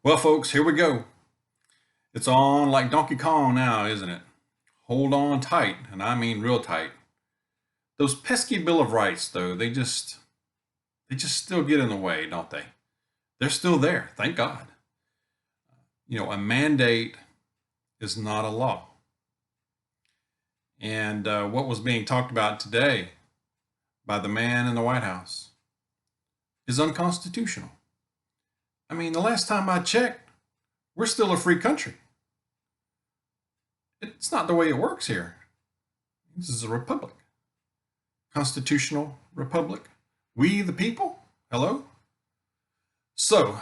Well, folks, here we go. It's on like Donkey Kong now, isn't it? Hold on tight, and I mean real tight. Those pesky Bill of Rights, though, they just still get in the way, don't they? They're still there, thank God. A mandate is not a law. And what was being talked about today by the man in the White House is unconstitutional. I mean, the last time I checked, we're still a free country. It's not the way it works here. This is a republic, constitutional republic. We the people. Hello. So,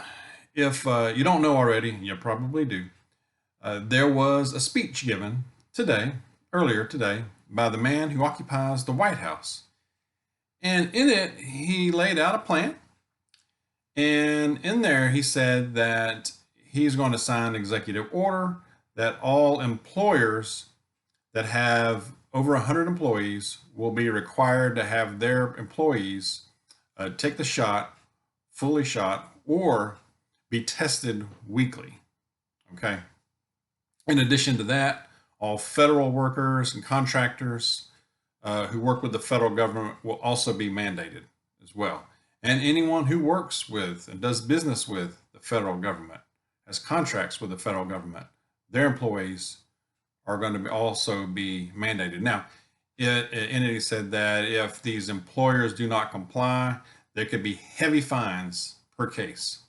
if you don't know already, you probably do. There was a speech given earlier today, by the man who occupies the White House, and in it he laid out a plan. And in there, he said that he's going to sign an executive order that all employers that have over 100 employees will be required to have their employees take the shot, fully shot, or be tested weekly. Okay. In addition to that, all federal workers and contractors who work with the federal government will also be mandated as well. And anyone who works with and does business with the federal government, has contracts with the federal government, their employees are going to also be mandated. Now, it said that if these employers do not comply, there could be heavy fines per case.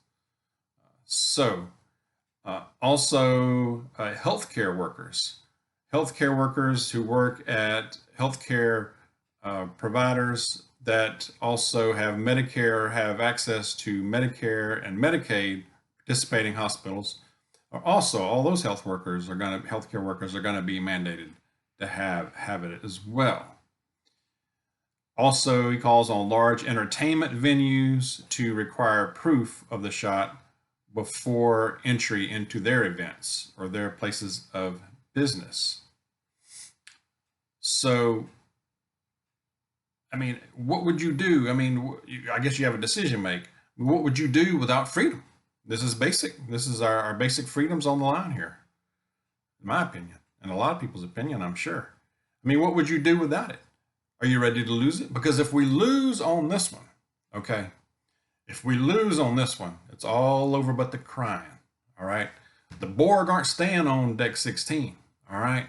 Also, healthcare workers who work at healthcare providers that also have Medicare, have access to Medicare and Medicaid participating hospitals, are also all those healthcare workers are going to be mandated to have it as well. Also, he calls on large entertainment venues to require proof of the shot before entry into their events or their places of business. So, I mean, what would you do? I mean, I guess you have a decision to make. What would you do without freedom? This is basic. This is our basic freedoms on the line here, in my opinion, and a lot of people's opinion, I'm sure. I mean, what would you do without it? Are you ready to lose it? Because if we lose on this one, okay, if we lose on this one, it's all over but the crying, all right? The Borg aren't staying on deck 16, all right?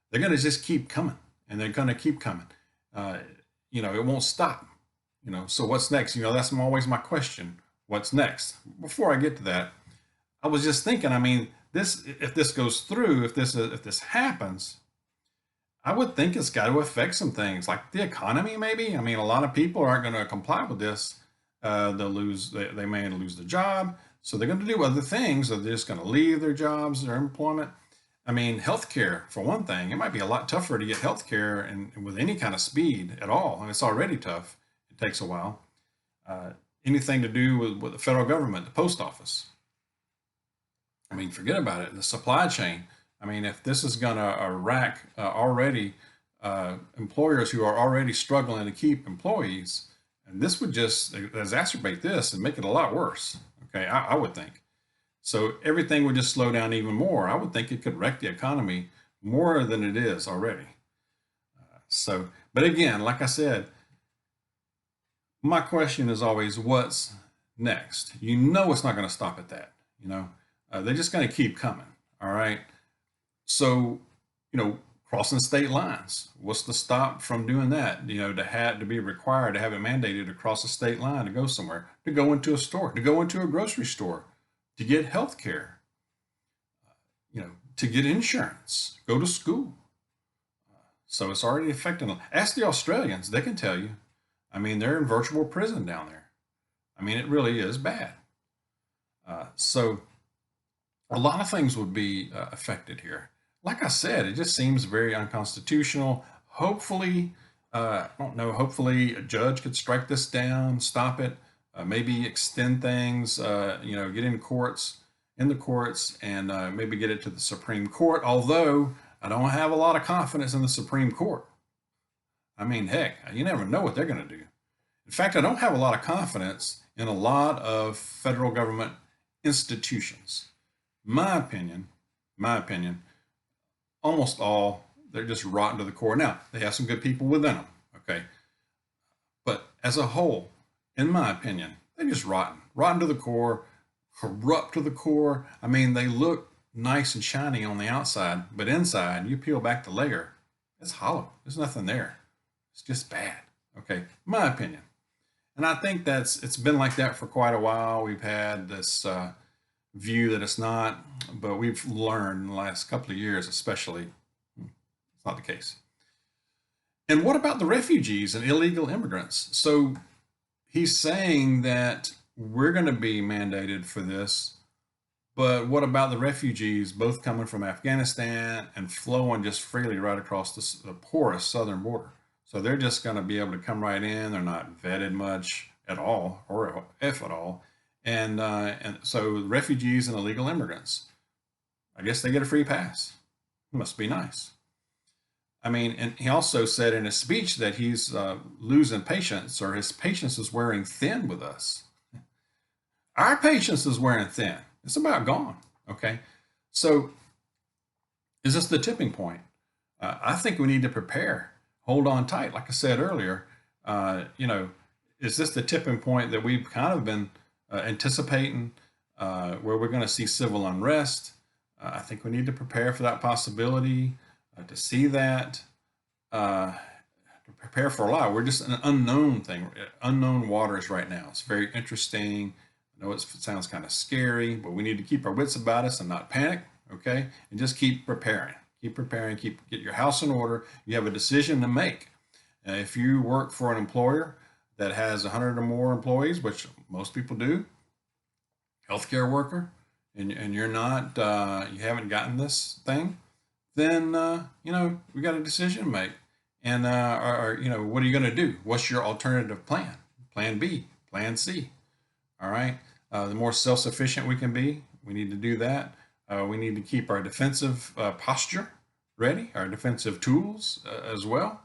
They're going to just keep coming, and they're going to keep coming. It won't stop. So what's next? That's always my question. What's next? Before I get to that, I was just thinking, I mean, if this goes through, if this happens, I would think it's got to affect some things like the economy, maybe. I mean, a lot of people aren't going to comply with this. They may lose their job. So they're going to do other things. They're just going to leave their jobs, their employment. I mean, healthcare, for one thing, it might be a lot tougher to get healthcare and with any kind of speed at all. And it's already tough. It takes a while. Anything to do with the federal government, the post office. I mean, forget about it. The supply chain. I mean, if this is going to rack already employers who are already struggling to keep employees, and this would just exacerbate this and make it a lot worse. Okay, I would think. So everything would just slow down even more. I would think it could wreck the economy more than it is already. But again, like I said, my question is always, what's next? It's not going to stop at that. They're just going to keep coming. All right. So, crossing state lines, what's the stop from doing that? To be required to have it mandated to cross a state line to go somewhere, to go into a store, to go into a grocery store, to get health care, to get insurance, go to school. So it's already affecting them. Ask the Australians, they can tell you. I mean, they're in virtual prison down there. I mean, it really is bad. So a lot of things would be affected here. Like I said, it just seems very unconstitutional. Hopefully, I don't know, hopefully a judge could strike this down, stop it, maybe extend things, get in the courts, and maybe get it to the Supreme Court. Although I don't have a lot of confidence in the Supreme Court. I mean, heck, you never know what they're going to do. In fact, I don't have a lot of confidence in a lot of federal government institutions. My opinion, almost all, they're just rotten to the core. Now, they have some good people within them, okay? But as a whole, in my opinion, they're just rotten to the core, corrupt to the core. I mean, they look nice and shiny on the outside, but inside, you peel back the layer, it's hollow. There's nothing there. It's just bad, okay? My opinion. And I think it's been like that for quite a while. We've had this view that it's not, but we've learned in the last couple of years, especially, it's not the case. And what about the refugees and illegal immigrants? So he's saying that we're going to be mandated for this, but what about the refugees, both coming from Afghanistan and flowing just freely right across the porous southern border? So they're just going to be able to come right in. They're not vetted much at all, or if at all. And so refugees and illegal immigrants, I guess they get a free pass. Must be nice. I mean, and he also said in his speech that he's losing patience, or his patience is wearing thin with us. Our patience is wearing thin. It's about gone. Okay. So is this the tipping point? I think we need to prepare, hold on tight. Like I said earlier, is this the tipping point that we've kind of been anticipating, where we're going to see civil unrest? I think we need to prepare for that possibility, to see that, to prepare for a lot. We're just an unknown thing, unknown waters right now. It's very interesting. I know it sounds kind of scary, but we need to keep our wits about us and not panic, okay? And just keep preparing, get your house in order. You have a decision to make. If you work for an employer that has 100 or more employees, which most people do, healthcare worker, and you're not, you haven't gotten this thing, then we got a decision to make. And what are you going to do? What's your alternative plan? Plan B, Plan C. All right. The more self-sufficient we can be, we need to do that. We need to keep our defensive posture ready, our defensive tools as well.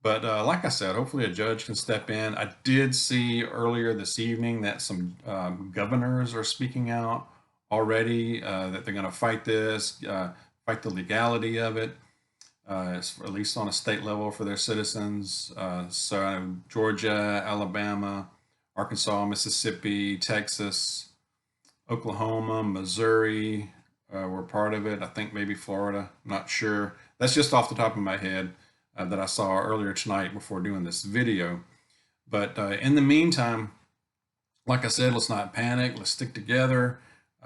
But like I said, hopefully a judge can step in. I did see earlier this evening that some governors are speaking out already, that they're going to fight this, fight the legality of it, at least on a state level for their citizens. So Georgia, Alabama, Arkansas, Mississippi, Texas, Oklahoma, Missouri were part of it. I think maybe Florida, I'm not sure. That's just off the top of my head. That I saw earlier tonight before doing this video. But in the meantime, like I said, let's not panic. Let's stick together,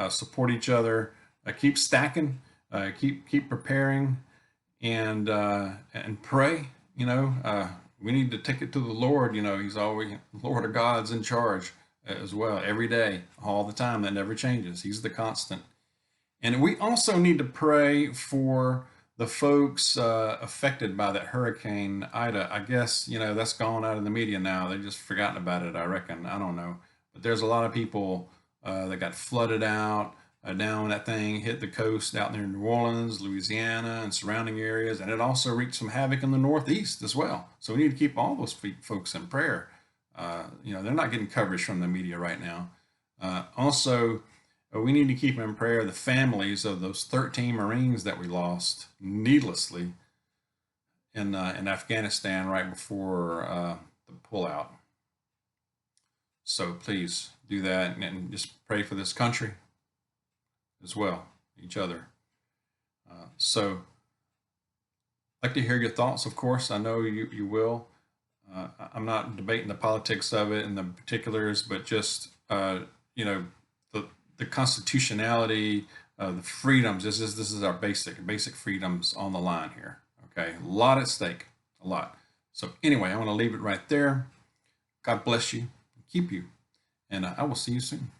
support each other, keep stacking, keep preparing, and pray. We need to take it to the Lord. He's always Lord of God's in charge as well, every day, all the time. That never changes. He's the constant. And we also need to pray for the folks affected by that Hurricane Ida. I guess, that's gone out of the media now. They've just forgotten about it, I reckon. I don't know. But there's a lot of people that got flooded out down when that thing hit the coast out near New Orleans, Louisiana, and surrounding areas. And it also wreaked some havoc in the Northeast as well. So we need to keep all those folks in prayer. They're not getting coverage from the media right now. Also, we need to keep in prayer the families of those 13 Marines that we lost needlessly in Afghanistan right before the pullout. So please do that, and just pray for this country as well, each other. So I'd like to hear your thoughts, of course. I know you will. I'm not debating the politics of it and the particulars, but just, the constitutionality, the freedoms. This is our basic freedoms on the line here. Okay, a lot at stake, a lot. So anyway, I want to leave it right there. God bless you, keep you, and I will see you soon.